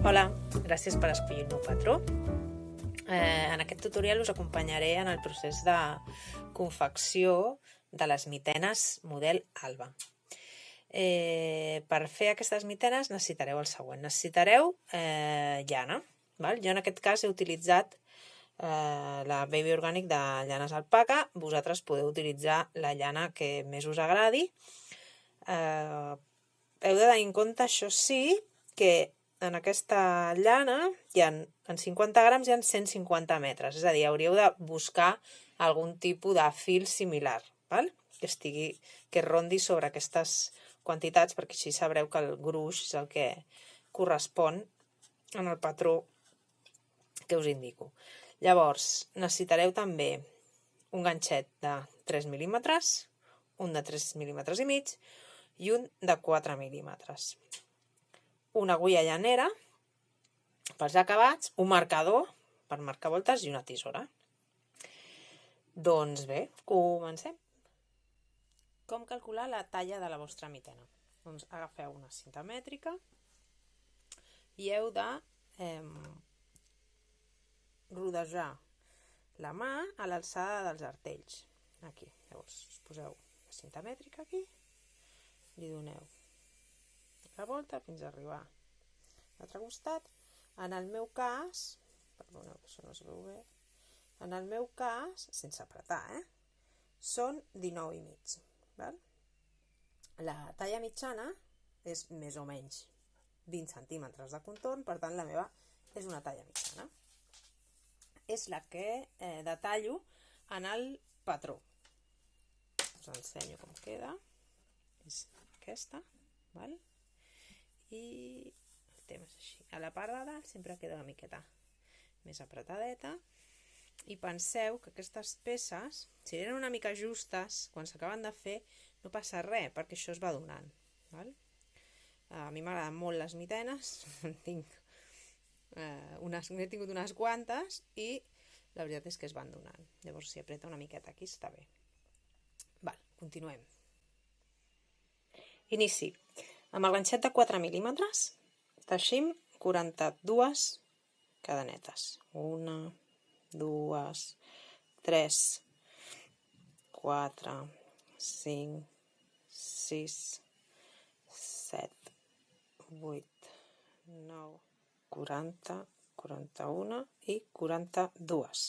Hola, gràcies per escollir el meu patró. En aquest tutorial us acompanyaré en el procés de confecció de les mitenes model Alba. Per fer aquestes mitenes necessitareu el següent. Necessitareu llana. Jo en aquest cas he utilitzat la Baby Organic de llanes alpaca. Vosaltres podeu utilitzar la llana que més us agradi. Heu de tenir en compte, això sí, que en aquesta llana en 50 grams hi ha 150 metres, és a dir, hauríeu de buscar algun tipus de fil similar, que rondi sobre aquestes quantitats, perquè així sabreu que el gruix és el que correspon en el patró que us indico. Llavors, necessitareu també un ganxet de 3 mil·límetres, un de 3 mil·límetres i mig i un de 4 mil·límetres. Una agulla llanera pels acabats, un marcador per marcar voltes i una tisora. Doncs bé, comencem. Com calcular la talla de la vostra mitena? Doncs agafeu una cinta mètrica i heu de rodejar la mà a l'alçada dels artells. Aquí, llavors us poseu la cinta mètrica aquí i doneu la volta fins a arribar a l'altre costat. En el meu cas, perdoneu que això no es veu bé, en el meu cas, sense apretar, són 19 i mig. La talla mitjana és més o menys 20 centímetres de contorn, per tant la meva és una talla mitjana. És la que detallo en el patró. Us ensenyo com queda. És aquesta, i el tema és així. A la part de dalt sempre queda una miqueta més apretadeta i penseu que aquestes peces, si eren una mica justes, quan s'acaben de fer no passa res, perquè això es va donant. A mi m'agraden molt les mitenes, n'he tingut unes quantes i la veritat és que es van donant. Llavors si apreta una miqueta aquí està bé. Continuem. Inici. Amb el ganxet de 4 mil·límetres teixim 42 cadenetes. 1, 2, 3, 4, 5, 6, 7, 8, 9, 40, 41 i 42.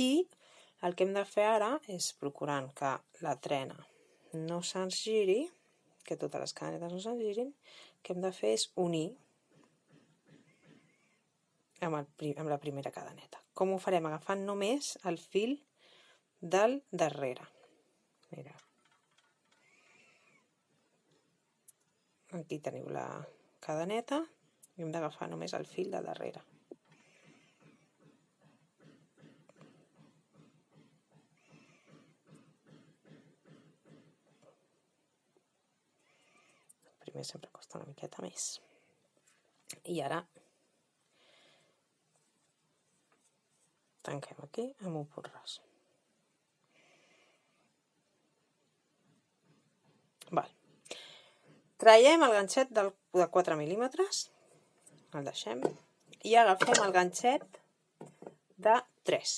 I el que hem de fer ara és, procurant que la trena no se'ns giri, que totes les cadenetes no se'ns girin, el que hem de fer és unir amb la primera cadeneta. Com ho farem? Agafant només el fil del darrere. Mira. Aquí teniu la cadeneta i hem d'agafar només el fil de darrere. Primer sempre costa una miqueta més. I ara tanquem aquí amb un punt ras. Traiem el ganxet de 4 mil·límetres, el deixem, i agafem el ganxet de 3.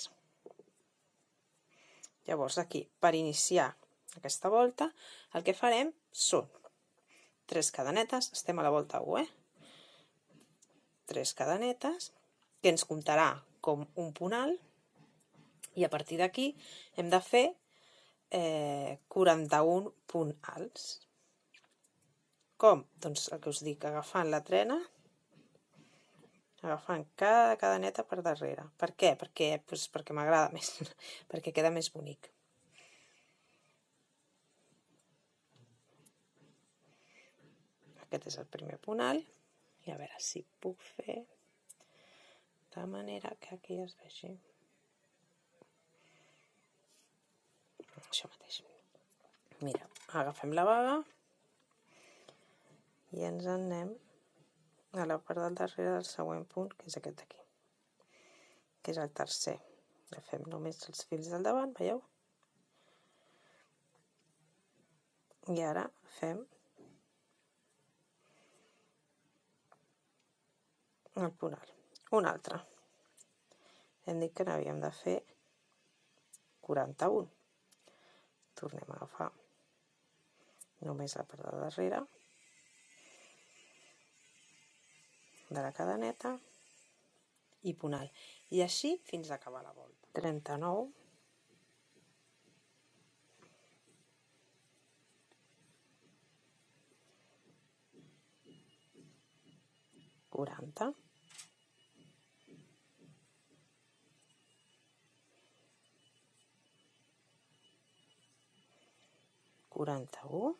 Llavors aquí, per iniciar aquesta volta, el que farem són 3 cadenetes, estem a la volta 1, 3 cadenetes, que ens comptarà com un punt alt, i a partir d'aquí hem de fer 41 punts alts. Com? Doncs el que us dic, agafant la trena, agafant cada cadeneta per darrere. Per què? Perquè m'agrada més, perquè queda més bonic. Aquest és el primer punt alt, i a veure si puc fer de manera que aquí es vegi. Això mateix. Mira, agafem la baga i ens en anem a la part del darrere del següent punt, que és aquest d'aquí, que és el tercer. Agafem només els fils del davant, veieu? I ara fem el punt alt. Un altre. Hem dit que n'havíem de fer 41. Tornem a agafar només la part de darrere de la cadeneta i punt alt. I així fins a acabar la volta. 39. 40. 41.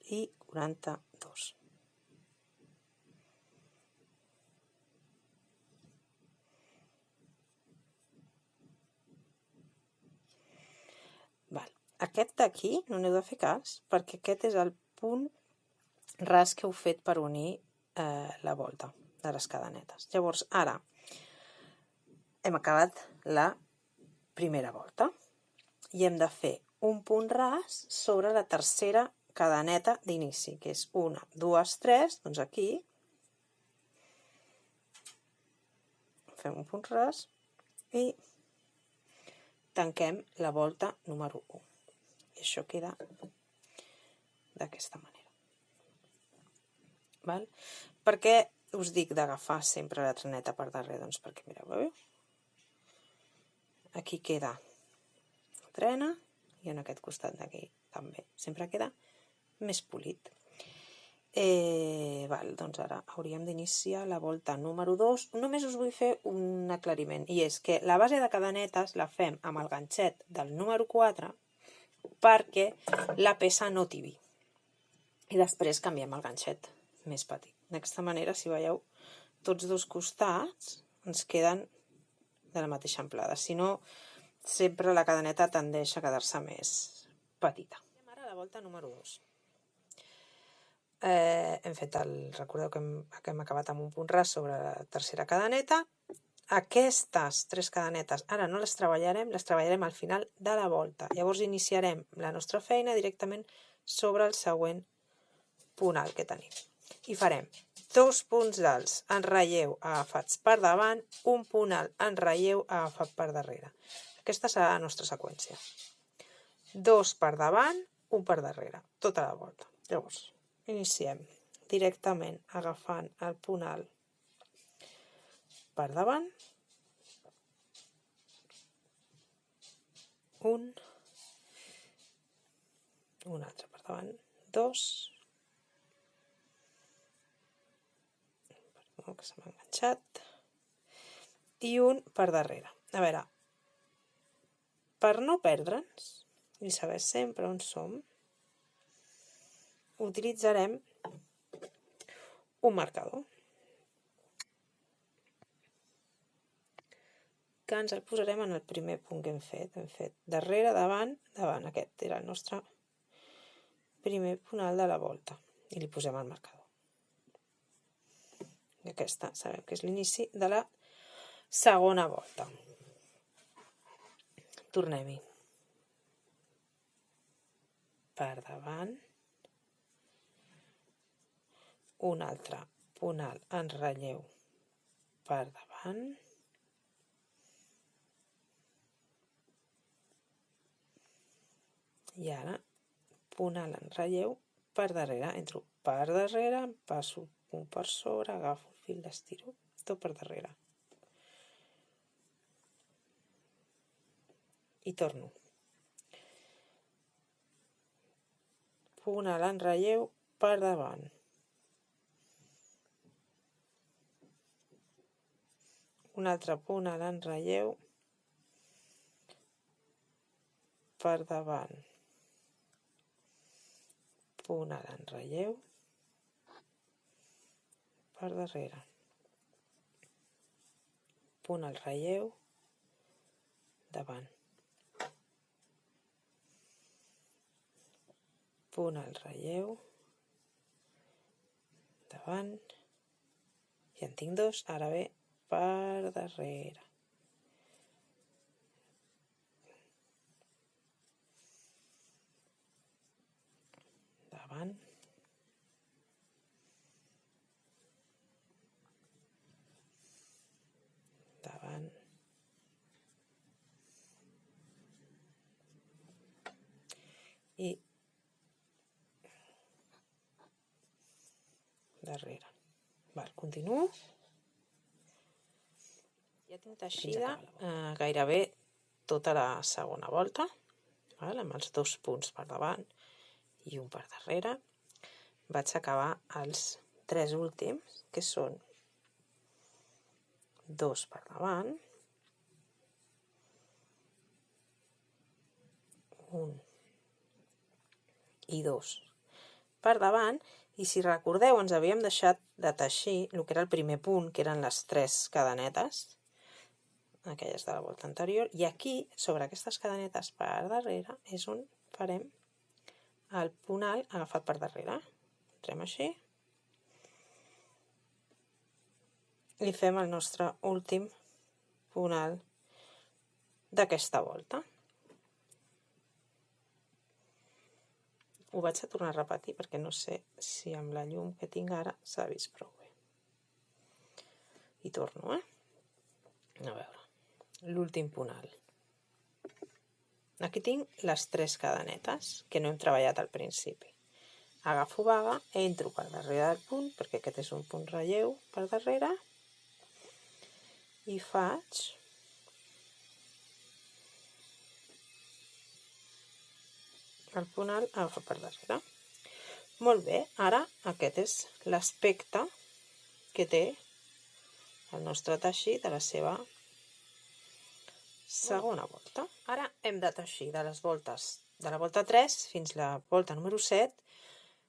I 42. Aquest d'aquí no n'heu de fer cas, perquè aquest és el punt ras que heu fet per unir la volta de les cadenetes. Llavors, ara hem acabat la primera volta i hem de fer un punt ras sobre la tercera cadeneta d'inici, que és 1, 2, 3, doncs aquí fem un punt ras i tanquem la volta número 1. I això queda d'aquesta manera. Val? Per què us dic d'agafar sempre la treneta per darrere? Doncs perquè, mireu, veieu? Aquí queda la trena i en aquest costat d'aquí també. Sempre queda més polit. Doncs ara hauríem d'iniciar la volta número 2. Només us vull fer un aclariment, i és que la base de cadenetes la fem amb el ganxet del número 4 perquè la peça no tibi. I després canviem el ganxet més petit. D'aquesta manera, si veieu, tots dos costats ens queden de la mateixa amplada. Si no, sempre la cadeneta tendeix a quedar-se més petita. Ara la volta número 2. Recordeu que hem acabat amb un punt ras sobre la tercera cadeneta. Aquestes 3 cadenetes ara no les treballarem al final de la volta. Llavors iniciarem la nostra feina directament sobre el següent punt alt que tenim. I farem 2 punts alts en relleu agafats per davant, un punt alt en relleu agafat per darrere. Aquesta serà la nostra seqüència. 2 per davant, un per darrere, tota la volta. Llavors, iniciem directament agafant el punt alt per davant, un altre per davant, 2, perdó que se m'ha enganxat, i un per darrere. A veure, per no perdre'ns i saber sempre on som, utilitzarem un marcador que ens el posarem en el primer punt que hem fet. Hem fet darrere, davant, davant. Aquest era el nostre primer punt alt de la volta. I li posem el marcador. I aquesta sabem que és l'inici de la segona volta. Tornem-hi. Per davant. Un altre punt alt en relleu per davant. I ara, punt alt en relleu per darrere. Entro per darrere, passo un per sobre, agafo el fil d'estiro, tot per darrere. I torno. Punt alt en relleu per davant. Un altre punt alt en relleu per davant. Punt alt en relleu per darrere. Punt al relleu davant. Punt al relleu davant. Ja en tinc 2, ara ve per darrere. darrere. Continuo. Ja tinc teixida gairebé tota la segona volta, amb els 2 punts per davant i un per darrere. Vaig acabar els 3 últims, que són 2 per davant, 1 i 2 per davant, i si recordeu ens havíem deixat de teixir el que era el primer punt, que eren les 3 cadenetes, aquelles de la volta anterior, i aquí, sobre aquestes cadenetes per darrere, és on farem el punt alt agafat per darrere. Entrem així i fem el nostre últim punt alt d'aquesta volta. Ho vaig a tornar a repetir perquè no sé si amb la llum que tinc ara s'ha vist prou bé. I torno, A veure, l'últim punt alt. Aquí tinc les 3 cadenetes que no hem treballat al principi. Agafo vaga, entro per darrere del punt, perquè aquest és un punt relleu per darrere, i faig el punt alt agafat per darrere. Molt bé, ara aquest és l'aspecte que té el nostre teixit de la seva segona volta. Ara hem de teixir de les voltes de la volta 3 fins a la volta número 7,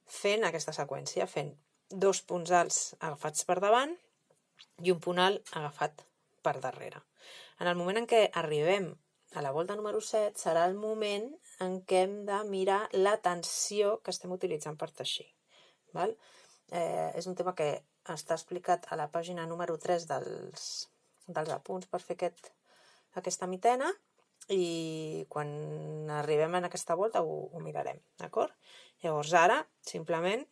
fent aquesta seqüència, fent 2 punts alts agafats per davant i un punt alt agafat per darrere. En el moment en què arribem a la volta número 7 serà el moment en què hem de mirar la tensió que estem utilitzant per teixir. És un tema que està explicat a la pàgina número 3 dels apunts per fer aquesta mitena, i quan arribem a aquesta volta ho mirarem, d'acord? Llavors ara, simplement,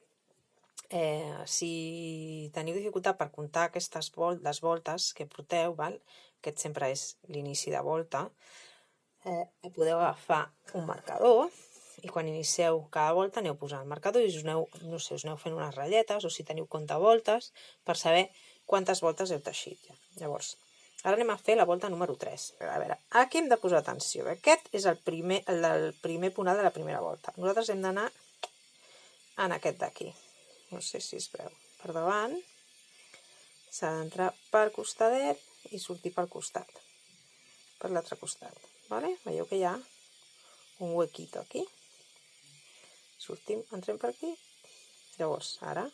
si teniu dificultat per comptar les voltes que porteu, aquest sempre és l'inici de volta, podeu agafar un marcador i quan inicieu cada volta aneu posant el marcador i us aneu fent unes ratlletes, o si teniu comptavoltes, per saber quantes voltes heu teixit ja. Llavors, ara anem a fer la volta número 3. A veure, aquí hem de posar atenció. Aquest és el primer punt alt de la primera volta. Nosaltres hem d'anar en aquest d'aquí. No sé si es veu. Per davant s'ha d'entrar per costadet i sortir pel costat. Per l'altre costat. Veieu que hi ha un huequito aquí. Sortim, entrem per aquí. Llavors, ara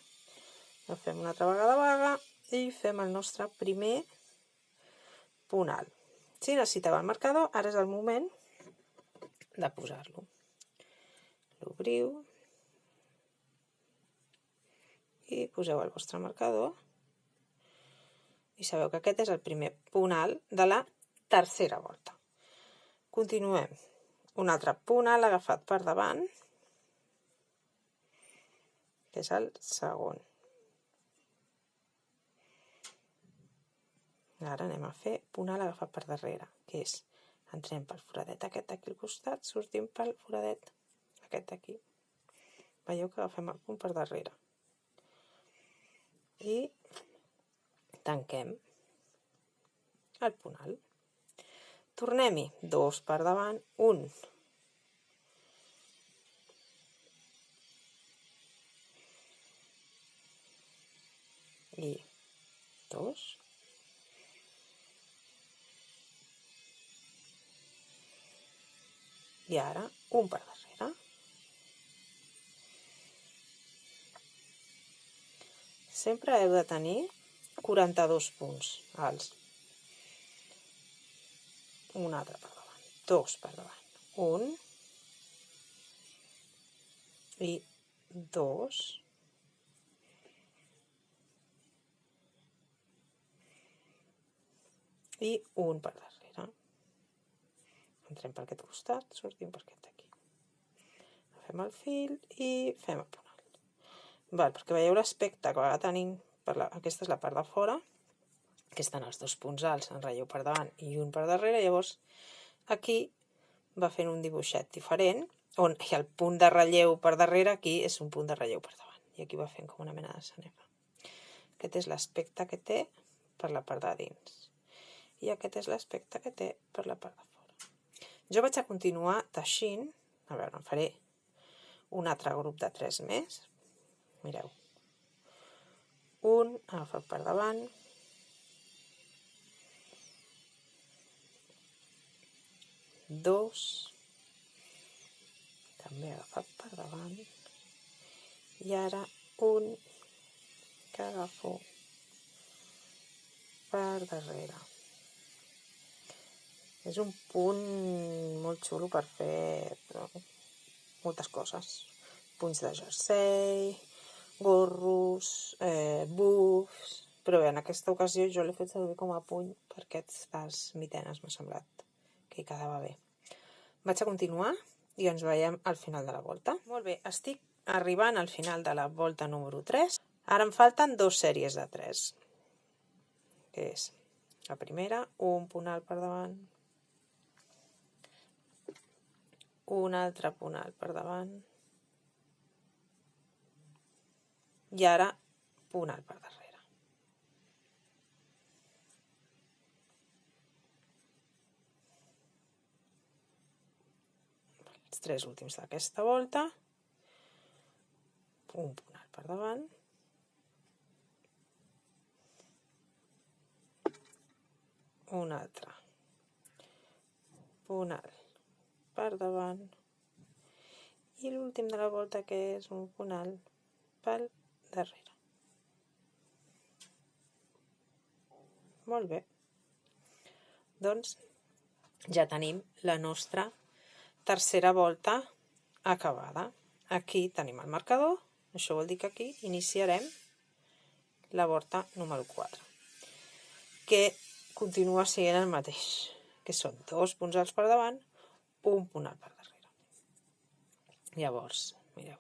fem una altra vegada vaga i fem el nostre primer punt alt. Si necessiteu el marcador, ara és el moment de posar-lo. L'obriu i poseu el vostre marcador i sabeu que aquest és el primer punt alt de la tercera volta. Continuem. Un altre punt alt agafat per davant, que és el segon. Ara anem a fer punt alt agafat per darrere, que és, entrem pel foradet aquest d'aquí al costat, sortim pel foradet aquest d'aquí. Veieu que agafem el punt per darrere. I tanquem el punt alt. Tornem-hi, 2 per davant, 1. I 2. I ara un per darrere. Sempre heu de tenir 42 punts alts. Un altre per davant, 2 per davant, 1 i 2 i 1 per darrere. Entrem per aquest costat, sortim per aquest d'aquí. Agafem el fil i fem el punt alt. Perquè veieu l'aspecte que va tenint, aquesta és la part de fora, que estan els 2 punts alts en relleu per davant i un per darrere, llavors aquí va fent un dibuixet diferent, on el punt de relleu per darrere aquí és un punt de relleu per davant, i aquí va fent com una mena de sanefa. aquest és l'aspecte que té per la part de dins. I aquest és l'aspecte que té per la part de fora. Jo vaig a continuar teixint, a veure, em faré un altre grup de 3 més. Mireu. Un agafat per davant. Dos. També agafat per davant. I ara un que agafo per darrere. És un punt molt xulo per fer moltes coses. Punys de jersei, gorros, bufs... Però bé, en aquesta ocasió jo l'he fet servir com a puny per aquestes mitenes, m'ha semblat que hi quedava bé. Vaig a continuar i ens veiem al final de la volta. Molt bé, estic arribant al final de la volta número 3. Ara em falten 2 sèries de 3. Que és la primera, un punt alt per davant, un altre punt alt per davant, i ara punt alt per darrere. Els 3 últims d'aquesta volta, un punt alt per davant, un altre punt alt per davant i l'últim de la volta, que és un punt alt pel darrere. Molt bé. Doncs ja tenim la nostra tercera volta acabada. Aquí tenim el marcador, això vol dir que aquí iniciarem la volta número 4, que continua sent el mateix, que són 2 punts alts per davant, un punt alt per darrere. Llavors, mireu,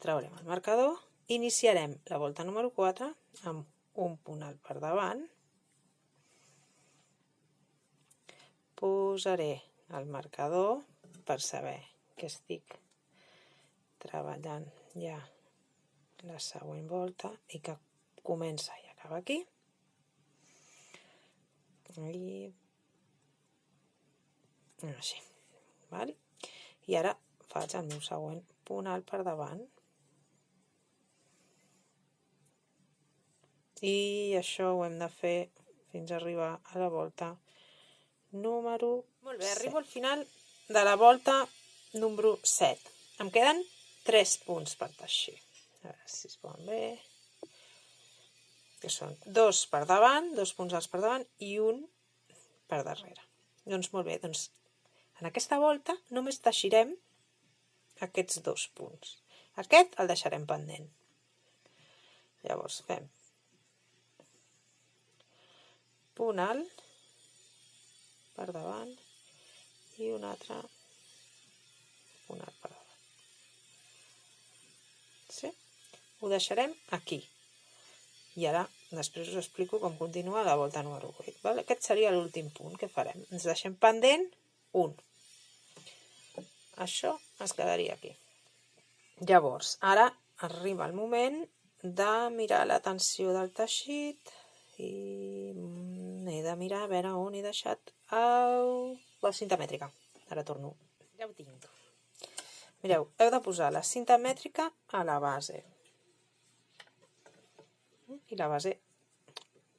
traurem el marcador, iniciarem la volta número 4 amb un punt alt per davant, posaré el marcador per saber que estic treballant ja la següent volta i que comença i acaba aquí. I així, val? I ara faig el meu següent punt alt per davant i això ho hem de fer fins a arribar a la volta número 7. Molt bé, arribo al final de la volta número 7. Em queden 3 punts per teixir. A veure si es poden bé. Que són 2 per davant, 2 punts alts per davant i un per darrere. Doncs molt bé, doncs en aquesta volta només teixirem aquests 2 punts. Aquest el deixarem pendent. Llavors fem punt alt per davant i un altre punt alt per davant. Sí? Ho deixarem aquí. I ara després us explico com continua la volta número 8. Val? Aquest seria l'últim punt que farem. Ens deixem pendent un. Això es quedaria aquí. Llavors, ara arriba el moment de mirar la tensió del teixit i he de mirar a veure on he deixat la cinta mètrica. Ara torno. Ja ho tinc. Mireu, heu de posar la cinta mètrica a la base. I la base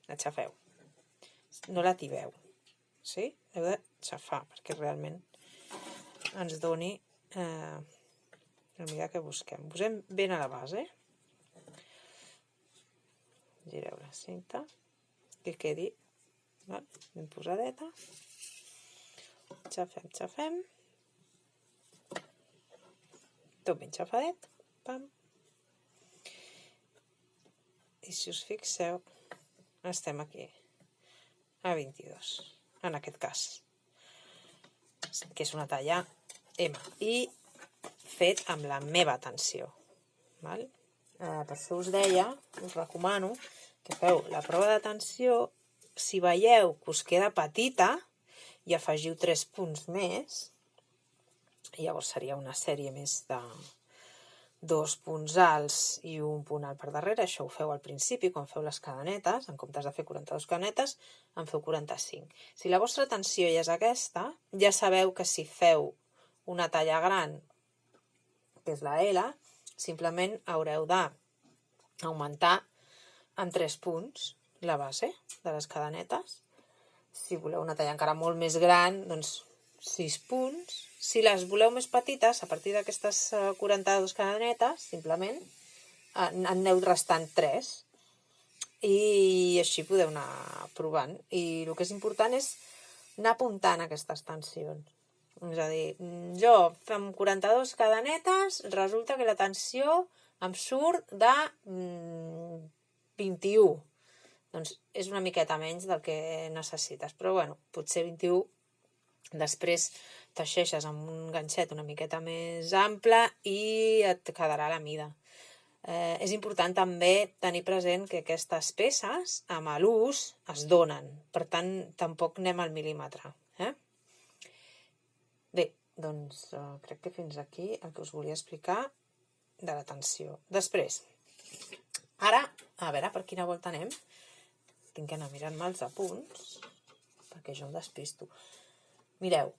l'aixafeu. No la tibeu. Sí? Heu d'aixafar perquè realment ens doni la mida que busquem. Posem ben a la base. Gireu la cinta que quedi ben posadeta. Xafem. Tot ben xafadet. Pam. I si us fixeu, estem aquí, a 22, en aquest cas, que és una talla M, i fet amb la meva tensió. Val? Per això us deia, us recomano que feu la prova de tensió. Si veieu que us queda petita i afegiu 3 punts més, llavors seria una sèrie més 2 punts alts i un punt alt per darrere. Això ho feu al principi, quan feu les cadenetes. En comptes de fer 42 cadenetes, en feu 45. Si la vostra tensió ja és aquesta, ja sabeu que si feu una talla gran, que és la L, simplement haureu d'augmentar en 3 punts la base de les cadenetes. Si voleu una talla encara molt més gran, doncs 6 punts. Si les voleu més petites, a partir d'aquestes 42 cadenetes, simplement en aneu restant 3. I així podeu anar provant. I el que és important és anar apuntant aquestes tensions. És a dir, jo fem 42 cadenetes, resulta que la tensió em surt de 21. Doncs és una miqueta menys del que necessites. Però bueno, potser 21. Després teixeixes amb un ganxet una miqueta més ample i et quedarà a la mida. És important també tenir present que aquestes peces amb l'ús es donen. Per tant, tampoc anem al mil·límetre. Bé, doncs crec que fins aquí el que us volia explicar de la tensió. Després, ara, a veure per quina volta anem. Tinc que anar mirant-me els apunts perquè jo em despisto. Mireu,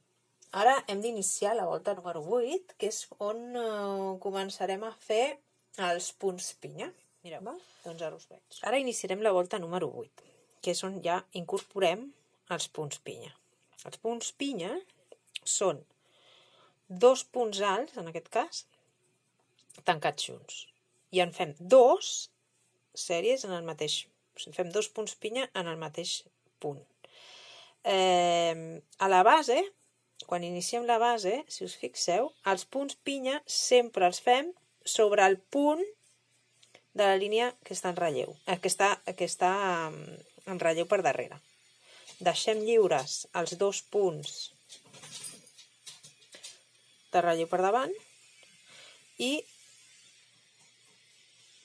ara hem d'iniciar la volta número 8, que és on començarem a fer els punts pinya. Mireu, doncs ara us veig. Ara iniciarem la volta número 8, que és on ja incorporem els punts pinya. Els punts pinya són 2 punts alts, en aquest cas, tancats junts. I en fem 2 sèries en el mateix. O sigui, fem 2 punts pinya en el mateix punt. A la base, quan iniciem la base, si us fixeu, els punts pinya sempre els fem sobre el punt de la línia que està en relleu, que està en relleu per darrere. Deixem lliures els 2 punts de relleu per davant i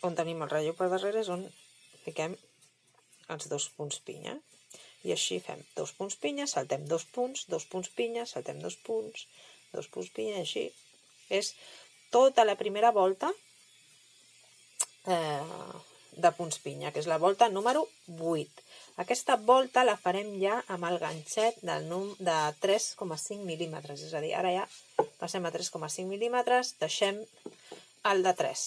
on tenim el relleu per darrere és on fiquem els 2 punts pinya. I així fem 2 punts pinya, saltem 2 punts, 2 punts pinya, saltem 2 punts, 2 punts pinya, i així és tota la primera volta de punts pinya, que és la volta número 8. Aquesta volta la farem ja amb el ganxet de 3,5 mil·límetres, és a dir, ara ja passem a 3,5 mil·límetres, deixem el de 3.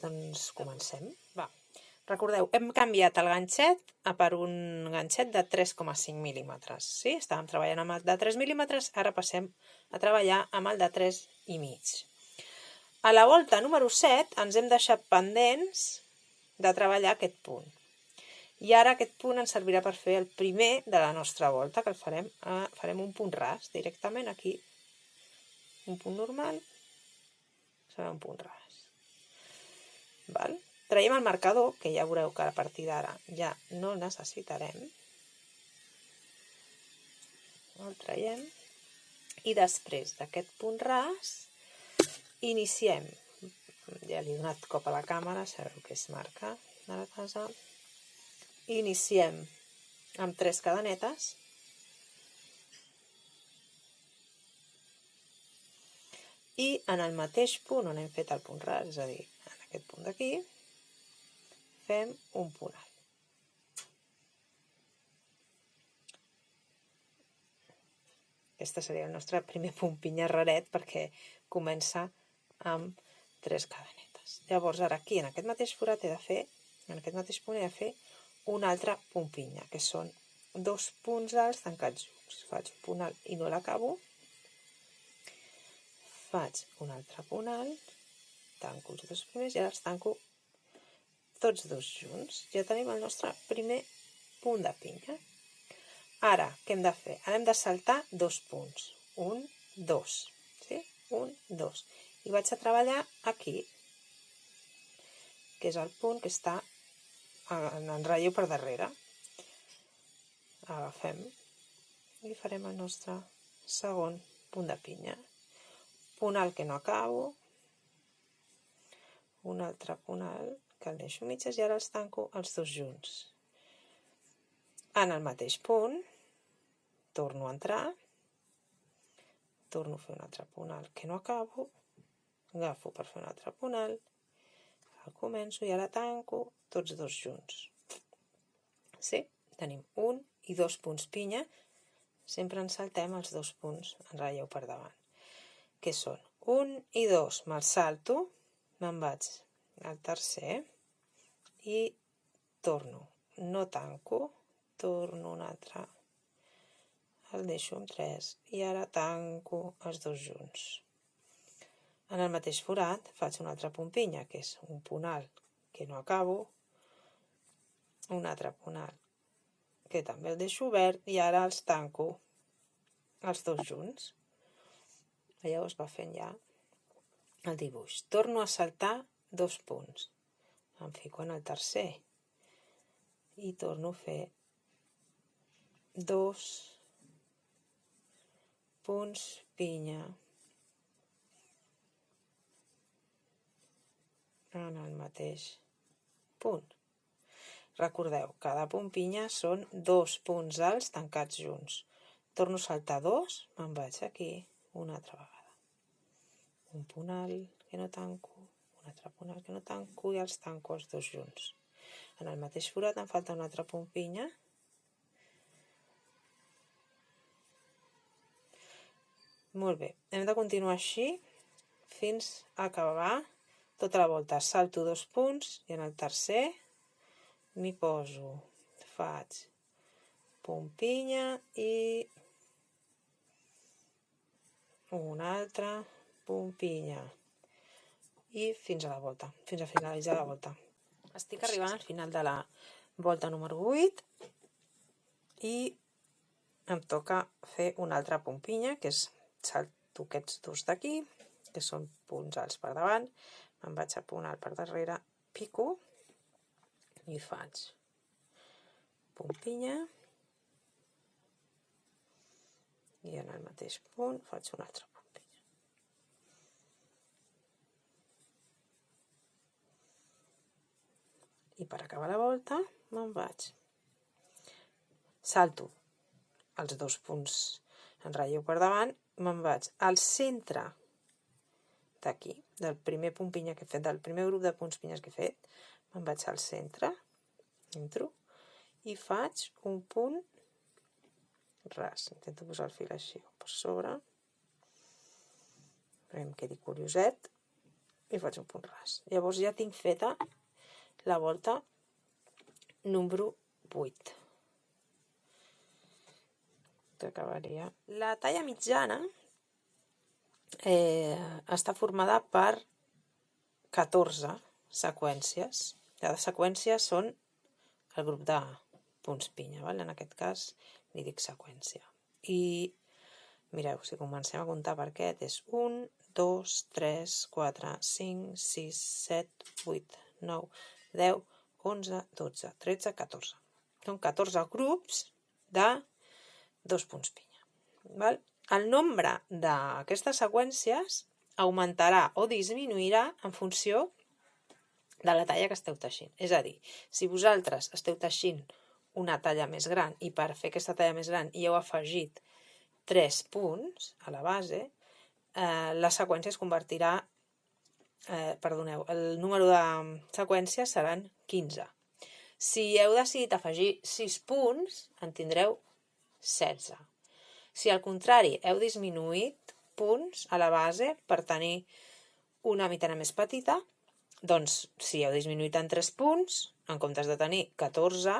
Doncs comencem. Va. Recordeu, hem canviat el ganxet per un ganxet de 3,5 mil·límetres. Sí? Estàvem treballant amb el de 3 mil·límetres, ara passem a treballar amb el de 3,5. A la volta número 7 ens hem deixat pendents de treballar aquest punt. I ara aquest punt ens servirà per fer el primer de la nostra volta, que el farem un punt ras, directament aquí. Un punt normal, serà un punt ras. Val? Traiem el marcador, que ja veureu que a partir d'ara ja no el necessitarem. El traiem. I després d'aquest punt ras, iniciem. Ja li he donat cop a la càmera, sabeu que es marca de la casa. Iniciem amb 3 cadenetes. I en el mateix punt on hem fet el punt ras, és a dir, en aquest punt d'aquí, fem un punt alt. Aquest seria el nostre primer punt pinya raret perquè comença amb 3 cadenetes. Llavors ara aquí en aquest mateix forat en aquest mateix punt he de fer un altre punt pinya, que són 2 punts alts tancats junts. Faig un punt alt i no l'acabo. Faig un altre punt alt, tanco els 2 primers i ara els tanco tots 2 junts. Ja tenim el nostre primer punt de pinya. Ara, què hem de fer? Ara hem de saltar 2 punts. 1, 2. Sí? 1, 2. I vaig a treballar aquí, que és el punt que està en relleu per darrere. Agafem i farem el nostre segon punt de pinya. Punt alt que no acabo. Un altre punt alt que el deixo mitges i ara els tanco els 2 junts. En el mateix punt, torno a entrar, torno a fer un altre punt alt que no acabo, agafo per fer un altre punt alt, el començo i ara tanco tots dos junts. Sí? Tenim 1 i 2 punts pinya, sempre ens saltem els 2 punts en relleu per davant, que són 1 i 2, me'l salto, me'n vaig al tercer i torno, no tanco, torno un altre, el deixo amb 3 i ara tanco els dos junts. En el mateix forat faig un altre punt pinya, que és un punt alt que no acabo, un altre punt alt que també el deixo obert i ara els tanco els dos junts. Llavors va fent ja el dibuix. Torno a saltar 2 punts. Em fico en el tercer i torno a fer 2 punts pinya en el mateix punt. Recordeu, cada punt pinya són 2 punts alts tancats junts. Torno a saltar 2, me'n vaig aquí una altra vegada. Un punt alt que no tanco, un altre punt alt que no tanco i els tanco els dos junts. En el mateix forat em falta un altre punt pinya. Molt bé, hem de continuar així fins a acabar tota la volta. Salto 2 punts i en el tercer m'hi poso, faig punt pinya i un altre punt pinya i fins a la volta, fins a finalitzar la volta. Estic arribant al final de la volta número 8 i em toca fer un altre punt pinya, que és salto aquests dos d'aquí, que són punts alts per davant, me'n vaig a punt alt per darrere, pico i faig punt pinya i en el mateix punt faig un altre punt pinya. I per acabar la volta me'n vaig. Salto els 2 punts en relleu per davant, me'n vaig al centre d'aquí, del primer punt pinya que he fet, del primer grup de punts pinyes que he fet, me'n vaig al centre, entro i faig un punt ras. Intento posar el fil així per sobre perquè em quedi curioset i faig un punt ras. Llavors ja tinc feta la volta número 8, que acabaria. La talla mitjana està formada per 14 seqüències. Cada seqüència són el grup de punts pinya, val? En aquest cas li dic seqüència. I mireu, si comencem a comptar per aquest és 1, 2, 3, 4, 5, 6, 7, 8, 9, 10, 11, 12, 13, 14. Són 14 grups de 2 punts pinya. Val? El nombre d'aquestes seqüències augmentarà o disminuirà en funció de la talla que esteu teixint. És a dir, si vosaltres esteu teixint una talla més gran i per fer aquesta talla més gran hi heu afegit 3 punts a la base, la seqüència es convertirà, el número de seqüències seran 15. Si heu decidit afegir 6 punts, en tindreu 16. Si al contrari heu disminuït punts a la base per tenir una mitjana més petita, doncs si heu disminuït en 3 punts, en comptes de tenir 14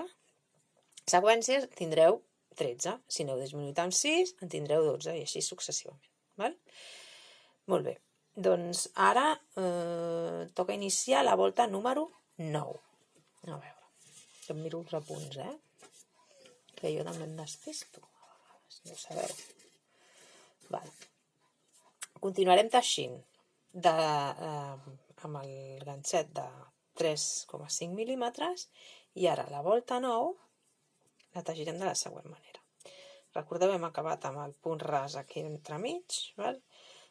seqüències, tindreu 13. Si n'heu disminuït en 6, en tindreu 12 i així successivament. Val? Molt bé. Doncs ara toca iniciar la volta número 9. A veure, que em miro els apunts, que jo també em despisto. No ho sabeu. Val. Continuarem teixint amb el ganxet de 3,5 mil·límetres i ara la volta 9 la teixirem de la següent manera. Recordeu, hem acabat amb el punt ras aquí entremig, val?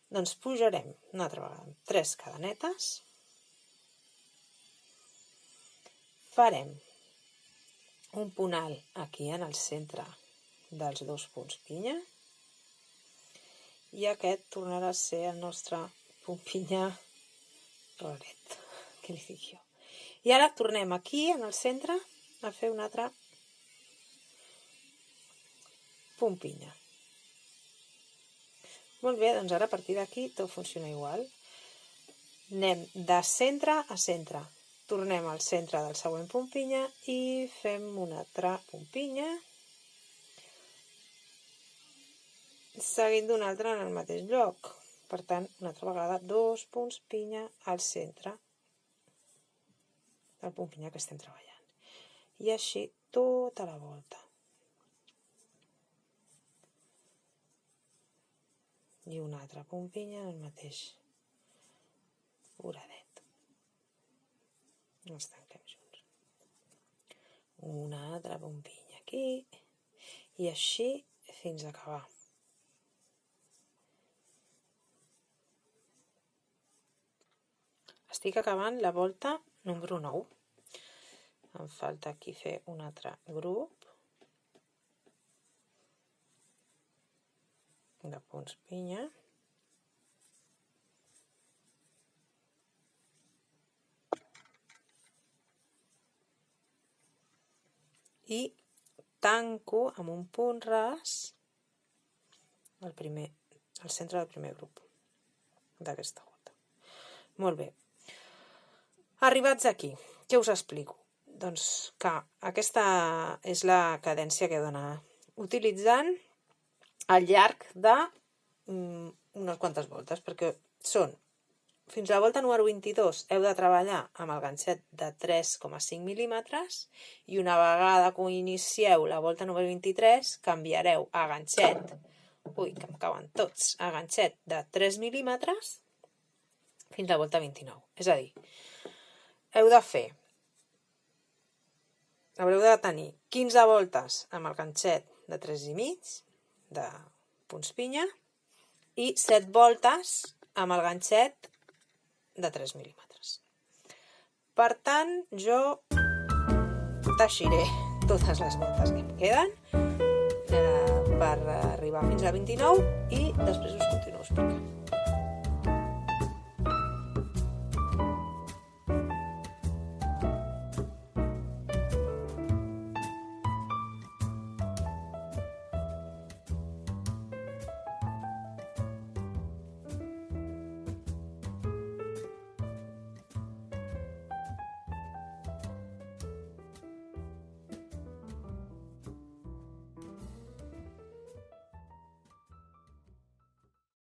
Doncs pujarem una altra vegada 3 cadenetes, farem un punt alt aquí en el centre dels 2 punts pinya i aquest tornarà a ser el nostre punt pinya raret, què li dic jo. I ara tornem aquí, en el centre, a fer un altre punt pinya. Molt bé, doncs ara a partir d'aquí tot funciona igual. Anem de centre a centre. Tornem al centre del següent punt pinya i fem un altre punt pinya, seguint d'un altre en el mateix lloc. Per tant, una altra vegada, 2 punts pinya al centre del punt pinya que estem treballant. I així tota la volta. I un altre punt pinya en el mateix foradet. Els tanquem junts. Un altre punt pinya aquí. I així fins a acabar. Estic acabant la volta número 9. Em falta aquí fer un altre grup de punts pinya. I tanco amb un punt ras al centre del primer grup d'aquesta volta. Molt bé. Arribats aquí, què us explico? Doncs que aquesta és la cadència que he d'anar utilitzant al llarg de unes quantes voltes, perquè són fins a la volta número 22 heu de treballar amb el ganxet de 3,5 mil·límetres i una vegada que inicieu la volta número 23 canviareu a ganxet, que em cauen tots, a ganxet de 3 mil·límetres fins a la volta 29. És a dir, haureu de tenir 15 voltes amb el ganxet de 3,5 de punts pinya i 7 voltes amb el ganxet de 3 mil·límetres. Per tant, jo teixiré totes les voltes que em queden per arribar fins a 29 i després us continuo explicant.